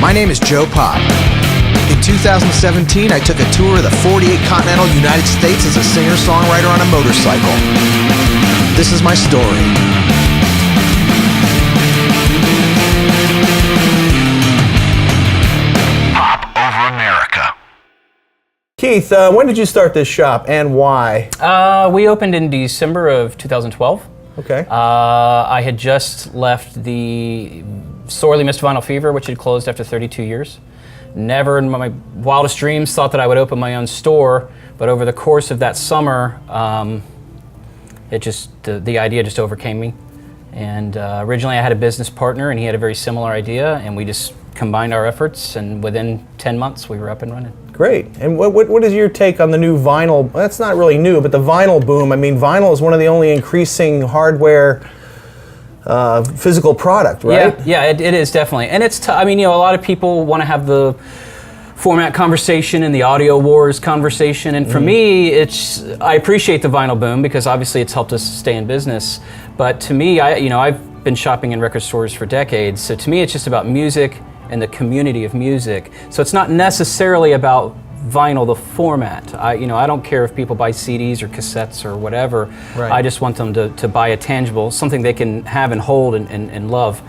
My name is Joe Popp. In 2017, I took a tour of the 48 continental United States as a singer-songwriter on a motorcycle. This is my story. Popp over America. Keith, when did you start this shop and why? We opened in December of 2012. Okay. I had just left the sorely missed Vinyl Fever, which had closed after 32 years. Never in my wildest dreams thought that I would open my own store, but over the course of that summer, the idea just overcame me. And originally I had a business partner and he had a very similar idea, and we just combined our efforts, and within 10 months we were up and running. Great. And what is your take on the new vinyl? That's not really new, but the vinyl boom. I mean, vinyl is one of the only increasing hardware physical product, right? Yeah, it is definitely. And it's, a lot of people want to have the format conversation and the audio wars conversation. And for me, I appreciate the vinyl boom because obviously it's helped us stay in business. But to me, I've been shopping in record stores for decades. So to me, it's just about music and the community of music. So it's not necessarily about vinyl, the format. I don't care if people buy CDs or cassettes or whatever. Right. I just want them to buy a tangible, something they can have and hold and love.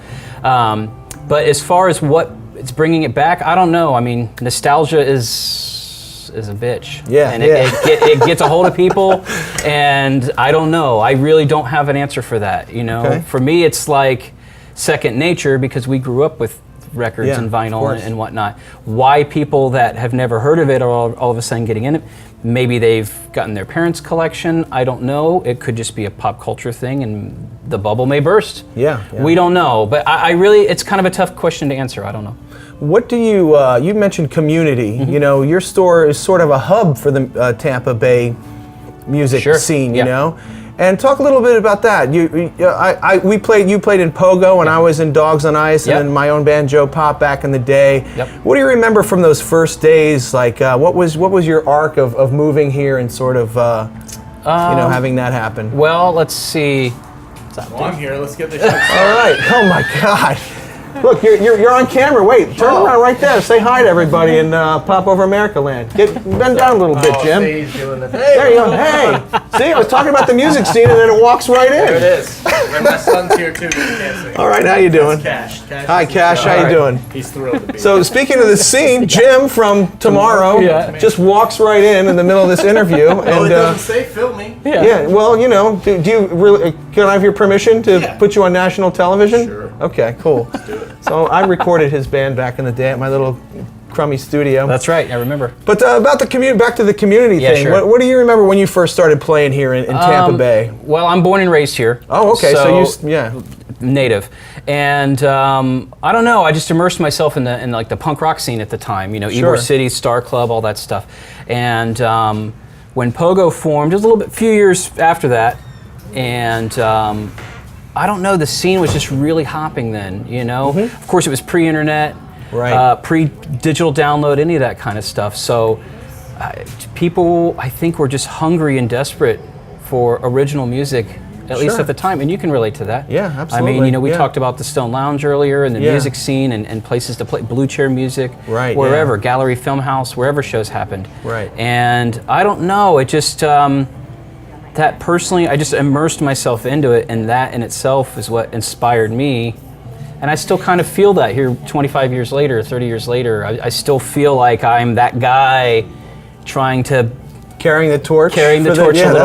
But as far as what it's bringing it back, I don't know. I mean, nostalgia is a bitch. Yeah, and it gets a hold of people, and I don't know. I really don't have an answer for that. Okay. For me, it's like second nature because we grew up with records and vinyl and whatnot. Why people that have never heard of it are all of a sudden getting in it? Maybe they've gotten their parents' collection. I don't know. It could just be a pop culture thing and the bubble may burst. Yeah. We don't know. But I really, it's kind of a tough question to answer. I don't know. What do you mentioned community. Mm-hmm. Your store is sort of a hub for the Tampa Bay music scene, you know? And talk a little bit about that. You played in Pogo, and I was in Dogs on Ice, and in my own band, Joe Popp, back in the day. Yep. What do you remember from those first days? Like, what was your arc of moving here and sort of, having that happen? Well, let's see. Well, I'm here. Let's get this shit All right. Oh my God. Look, you're on camera. Wait, turn around right there. Say hi to everybody in Popp Over America land. Bend down a little bit, Jim. He's doing the thing. There you go. Hey, see, I was talking about the music scene, and then it walks right in. There it is. And my son's here too. But he can't see. All right, how you doing? Cash. Hi, Cash. How you doing? He's thrilled to be So here. speaking of the scene, Jim from Tomorrow just walks right in the middle of this interview. Oh, And it doesn't say film me. yeah, well, do you really? Can I have your permission to put you on national television? Sure. Okay, cool. Let's do it. So I recorded his band back in the day at my little crummy studio. That's right. I remember. But about the back to the community thing. Sure. What do you remember when you first started playing here in Tampa Bay? Well, I'm born and raised here. Oh, okay. So native, and I don't know. I just immersed myself in the punk rock scene at the time. Ybor City, Star Club, all that stuff. And when Pogo formed, just few years after that, and I don't know. The scene was just really hopping then. Of course, it was pre-internet, right? Pre-digital download, any of that kind of stuff. So people, I think, were just hungry and desperate for original music. At least at the time, and you can relate to that. Yeah, absolutely. I mean, we talked about the Stone Lounge earlier, and the music scene, and places to play, Blue Chair Music, wherever, Gallery Film House, wherever shows happened. Right. And I don't know, it just, that personally, I just immersed myself into it, and that in itself is what inspired me. And I still kind of feel that here 25 years later, 30 years later. I still feel like I'm that guy trying to carrying the torch a little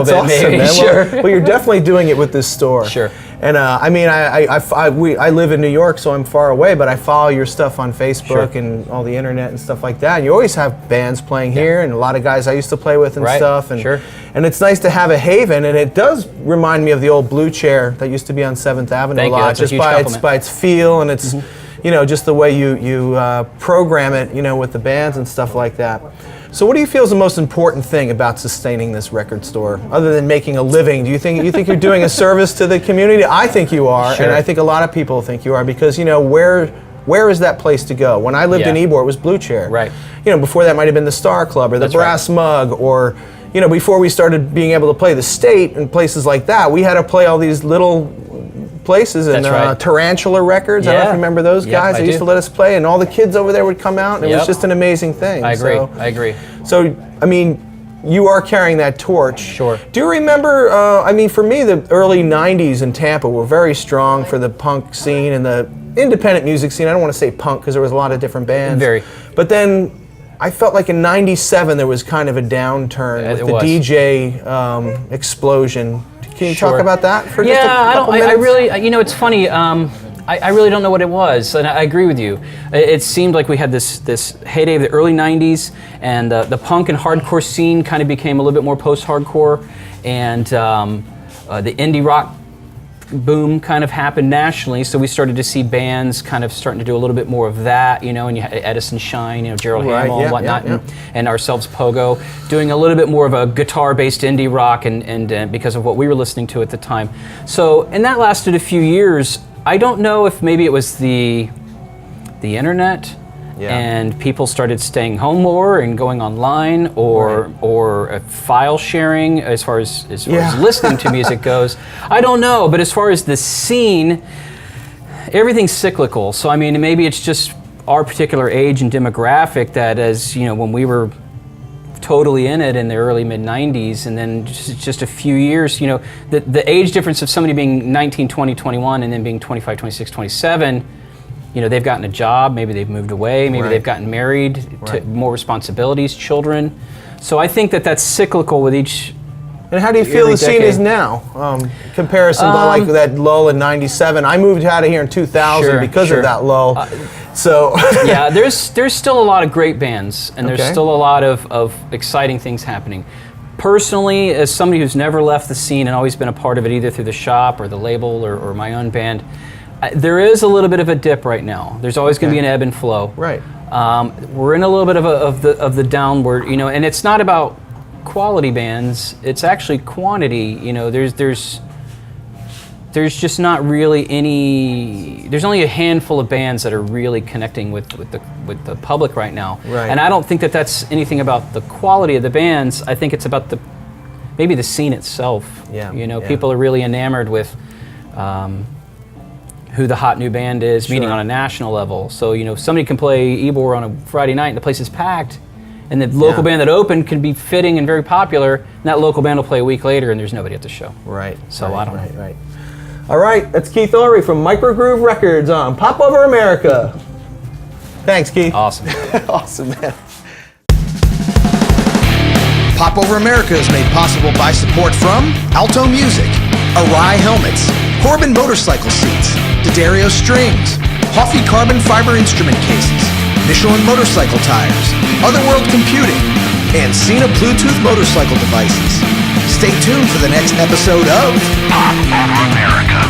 bit, awesome, maybe. Man. Sure. Well, you're definitely doing it with this store. Sure. And I mean, I live in New York, so I'm far away, but I follow your stuff on Facebook and all the internet and stuff like that. And you always have bands playing here, and a lot of guys I used to play with and stuff. And and it's nice to have a haven, and it does remind me of the old Blue Chair that used to be on 7th Avenue a lot, just by its feel and its just the way you program it, with the bands and stuff like that. So what do you feel is the most important thing about sustaining this record store, other than making a living? Do you think you're doing a service to the community? I think you are, and I think a lot of people think you are, because where is that place to go? When I lived in Ybor, it was Blue Chair. Right. Before that might have been the Star Club or the Brass Mug, or before we started being able to play the State and places like that, we had to play all these little places, and That's right. Tarantula Records. I don't know if you remember those guys. I They used to let us play, and all the kids over there would come out, and it was just an amazing thing. I agree. So, I mean, you are carrying that torch. Sure. Do you remember, I mean, for me, the early 90s in Tampa were very strong for the punk scene and the independent music scene. I don't want to say punk because there was a lot of different bands. Very. But then I felt like in 97 there was kind of a downturn with the DJ explosion. Can you talk about that for just a couple minutes? I really, you know, it's funny. I really don't know what it was, and I agree with you. It seemed like we had this heyday of the early 90s, and the punk and hardcore scene kind of became a little bit more post-hardcore, and the indie rock boom kind of happened nationally, so we started to see bands kind of starting to do a little bit more of that, you know, and you had Edison Shine, you know, Gerald Hamill and whatnot, and ourselves, Pogo, doing a little bit more of a guitar-based indie rock, and because of what we were listening to at the time. So, and that lasted a few years. I don't know if maybe it was the internet, and people started staying home more and going online, or file sharing as far as listening to music goes. I don't know, but as far as the scene, everything's cyclical. So I mean, maybe it's just our particular age and demographic that, as you know, when we were totally in it in the early mid-90s, and then just a few years, you know, the age difference of somebody being 19, 20, 21, and then being 25, 26, 27, you know, they've gotten a job, maybe they've moved away, maybe they've gotten married, to more responsibilities, children. So I think that's cyclical with each. And how do you feel the scene is now? Comparison to like that lull in 97. I moved out of here in 2000 because of that lull. So yeah, there's still a lot of great bands, and there's still a lot of exciting things happening. Personally, as somebody who's never left the scene and always been a part of it, either through the shop or the label or my own band, there is a little bit of a dip right now. There's always going to be an ebb and flow. Right. We're in a little bit of the downward, you know, and it's not about quality bands. It's actually quantity. You know, there's just not really any. There's only a handful of bands that are really connecting with the public right now. Right. And I don't think that's anything about the quality of the bands. I think it's about maybe the scene itself. Yeah. You know, people are really enamored with who the hot new band is, meaning on a national level. So, you know, somebody can play Ybor on a Friday night and the place is packed, and the local band that opened can be fitting and very popular, and that local band will play a week later and there's nobody at the show. Right. So I don't know. Right. All right, that's Keith Ulrey from Microgroove Records on Pop Over America. Thanks, Keith. Awesome. Awesome, man. Pop Over America is made possible by support from Alto Music, Ulrey Helmets, Corbin Motorcycle Seats, D'Addario Strings, Huffy Carbon Fiber Instrument Cases, Michelin Motorcycle Tires, Otherworld Computing, and Cena Bluetooth Motorcycle Devices. Stay tuned for the next episode of Pop Over America.